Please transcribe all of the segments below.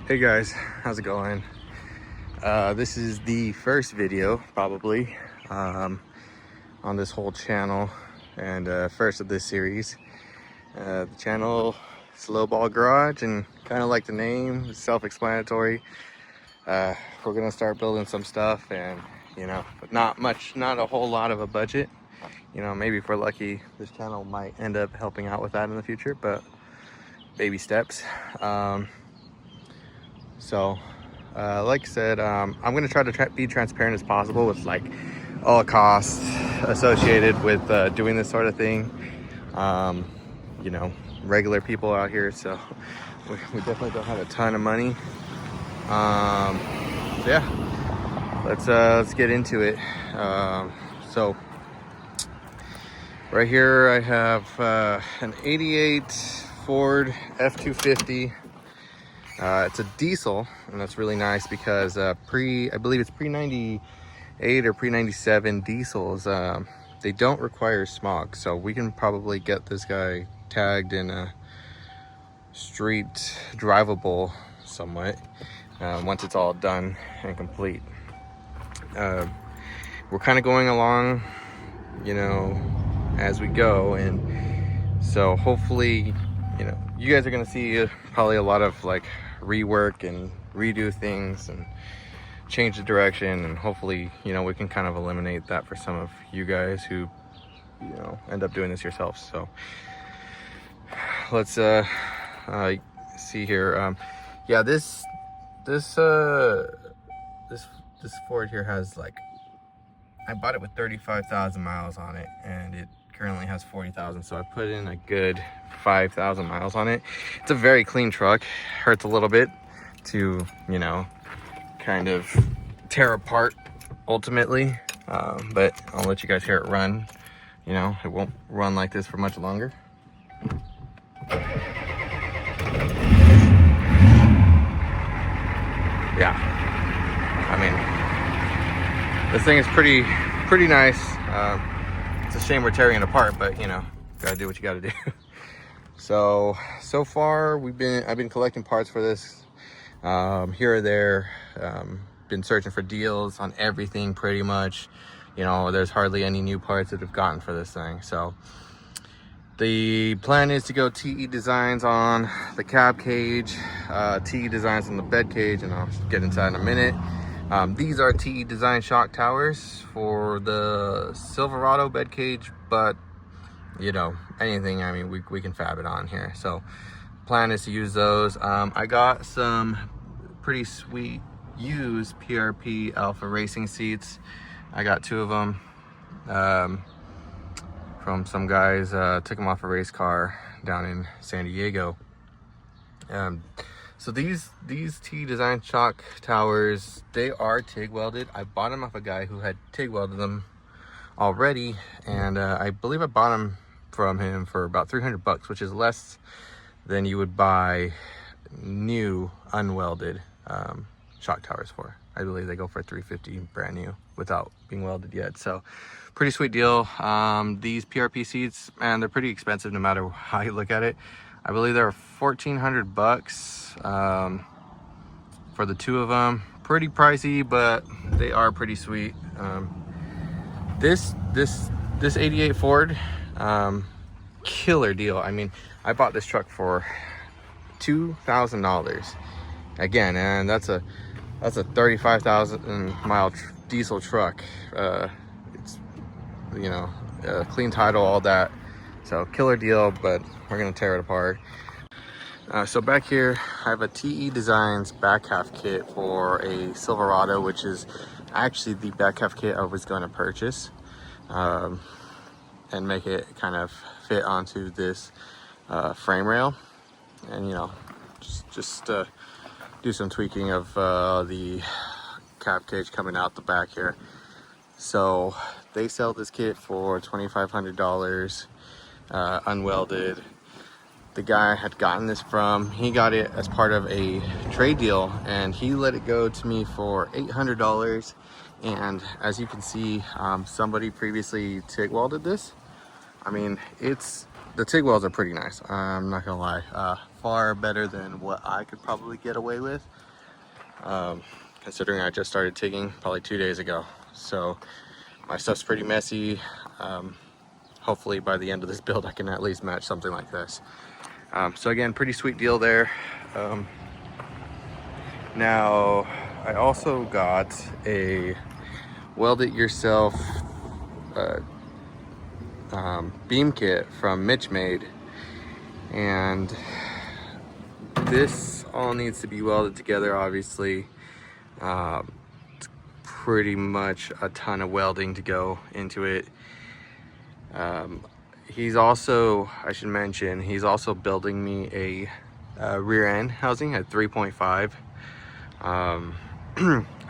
Hey guys, how's it going? This is the first video probably on this whole channel, and first of this series. The channel Slow Ball Garage, and kind of like the name, it's self-explanatory. We're gonna start building some stuff, and but not a whole lot of a budget. Maybe if we're lucky, this channel might end up helping out with that in the future, but baby steps. Like I said, I'm going to try to be transparent as possible with like all costs associated with doing this sort of thing. Regular people out here, so we definitely don't have a ton of money. Yeah, let's get into it. So right here I have an 88 Ford F-250. It's a diesel, and that's really nice because I believe it's pre-98 or pre-97 diesels. They don't require smog, so we can probably get this guy tagged in a street drivable somewhat once it's all done and complete. We're kind of going along, as we go, and so hopefully, you guys are gonna see probably a lot of like rework and redo things and change the direction, and hopefully we can kind of eliminate that for some of you guys who end up doing this yourselves. So let's see here. Yeah, this Ford here has, like, I bought it with 35,000 miles on it, and it currently has 40,000, so I put in a good 5,000 miles on it. It's a very clean truck. Hurts a little bit to kind of tear apart ultimately, but I'll let you guys hear it run. It won't run like this for much longer. Yeah, I mean, this thing is pretty nice. It's a shame we're tearing it apart, but gotta do what you gotta do. So far I've been collecting parts for this here or there. Been searching for deals on everything pretty much. There's hardly any new parts that I've gotten for this thing. So the plan is to go TE designs on the cab cage, TE designs on the bed cage, and I'll get into that in a minute. These are TE design shock towers for the Silverado bed cage, but anything, I mean, we can fab it on here. So plan is to use those. I got some pretty sweet used PRP Alpha racing seats. I got 2 of them from some guys. Took them off a race car down in San Diego. So these TE design shock towers, they are TIG welded. I bought them off a guy who had TIG welded them already, and I believe I bought them from him for about 300 bucks, which is less than you would buy new unwelded shock towers for. I believe they go for 350 brand new without being welded yet. So pretty sweet deal. These PRP seats, man, they're pretty expensive no matter how you look at it. I believe they're 1,400 bucks for the 2 of them. Pretty pricey, but they are pretty sweet. This 88 Ford, killer deal. I mean, I bought this truck for $2,000 again, and that's a 35,000 mile diesel truck. It's clean title, all that. So killer deal, but we're gonna tear it apart. So back here I have a TE Designs back half kit for a Silverado, which is actually the back half kit I was going to purchase and make it kind of fit onto this frame rail, and just do some tweaking of the cap cage coming out the back here. So they sell this kit for $2,500 unwelded. The guy I had gotten this from, he got it as part of a trade deal, and he let it go to me for $800. And as you can see, somebody previously TIG welded this. I mean, the TIG welds are pretty nice, I'm not gonna lie. far better than what I could probably get away with, considering I just started TIGging probably 2 days ago. So my stuff's pretty messy. Hopefully by the end of this build I can at least match something like this. So again, pretty sweet deal there. Now I also got a weld it yourself beam kit from Mitch Made, and this all needs to be welded together. Obviously, it's pretty much a ton of welding to go into it. He's also, I should mention, he's also building me a rear end housing at 3.5.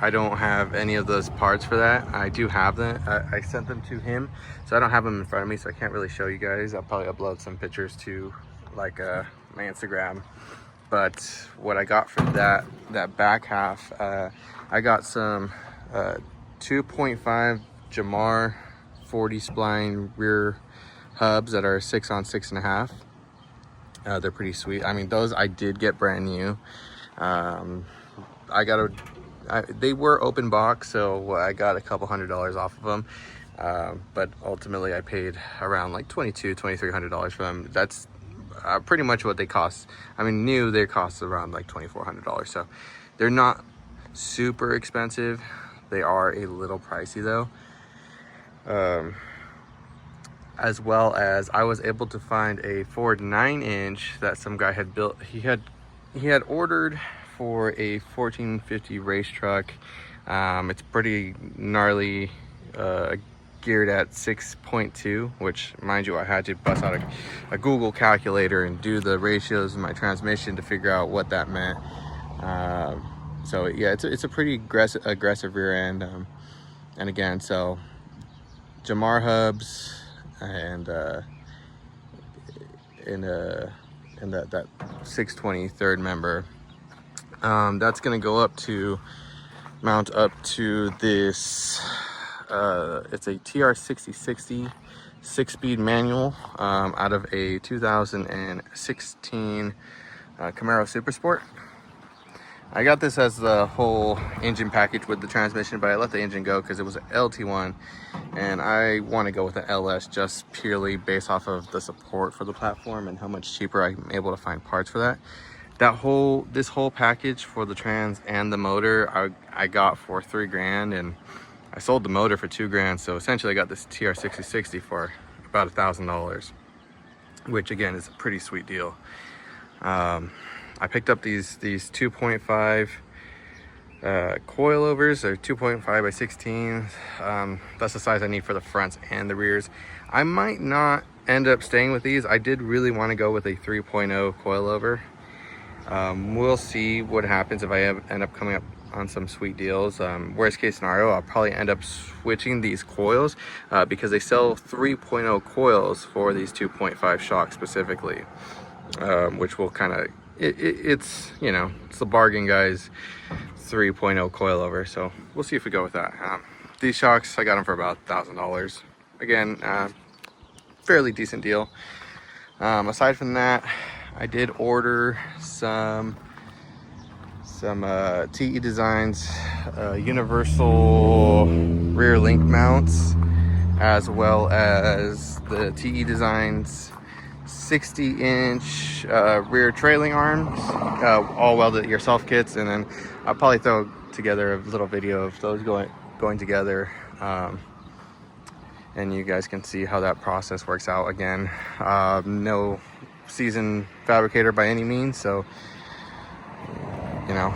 I don't have any of those parts for that. I do have them. I sent them to him, so I don't have them in front of me, so I can't really show you guys. I'll probably upload some pictures to like my Instagram. But what I got for that back half, I got some 2.5 Jamar 40 spline rear hubs that are 6 on 6.5. They're pretty sweet. I mean, those I did get brand new. They were open box, so I got a couple $100s off of them. But ultimately I paid around like $2,200–$2,300 for them. That's pretty much what they cost. I mean, new, they cost around like $2,400. So they're not super expensive. They are a little pricey though. As well as I was able to find a Ford 9-inch that some guy had built. He had ordered for a 1450 race truck. It's pretty gnarly, geared at 6.2, which, mind you, I had to bust out a Google calculator and do the ratios in my transmission to figure out what that meant. So yeah, it's a pretty aggressive rear end. And again, so Jamar hubs and that 620 third member. That's gonna go up to mount up to this. It's a TR6060 6-speed manual out of a 2016 Camaro Super Sport. I got this as the whole engine package with the transmission, but I let the engine go because it was an LT1, and I want to go with an LS just purely based off of the support for the platform and how much cheaper I'm able to find parts for that. This whole package for the trans and the motor I got for $3 grand, and I sold the motor for $2 grand. So essentially I got this TR6060 for about $1,000, which again is a pretty sweet deal. I picked up these 2.5 coilovers. They're 2.5 by 16. That's the size I need for the fronts and the rears. I might not end up staying with these. I did really want to go with a 3.0 coilover. We'll see what happens if I end up coming up on some sweet deals. Worst case scenario, I'll probably end up switching these coils because they sell 3.0 coils for these 2.5 shocks specifically, which will kind of, it's, you know, it's the bargain guys 3.0 coilover. So we'll see if we go with that. These shocks, I got them for about $1,000. Again, fairly decent deal. Aside from that, I did order some TE Designs universal rear link mounts, as well as the TE Designs 60-inch rear trailing arms, all welded yourself kits. And then I'll probably throw together a little video of those going together, and you guys can see how that process works out. Again, no seasoned fabricator by any means, so you know,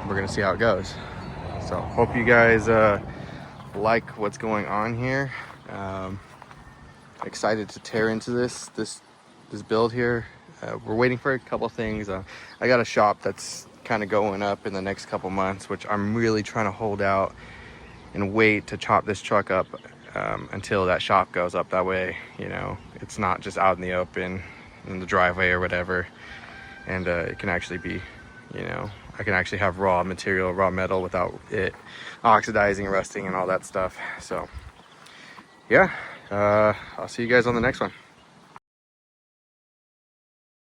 we're gonna see how it goes. So hope you guys like what's going on here. Excited to tear into this build here. We're waiting for a couple things. I got a shop that's kind of going up in the next couple months, which I'm really trying to hold out and wait to chop this truck up until that shop goes up. That way, you know, it's not just out in the open in the driveway or whatever, and it can actually be, you know, I can actually have raw material, raw metal, without it oxidizing, rusting, and all that stuff. So yeah, I'll see you guys on the next one.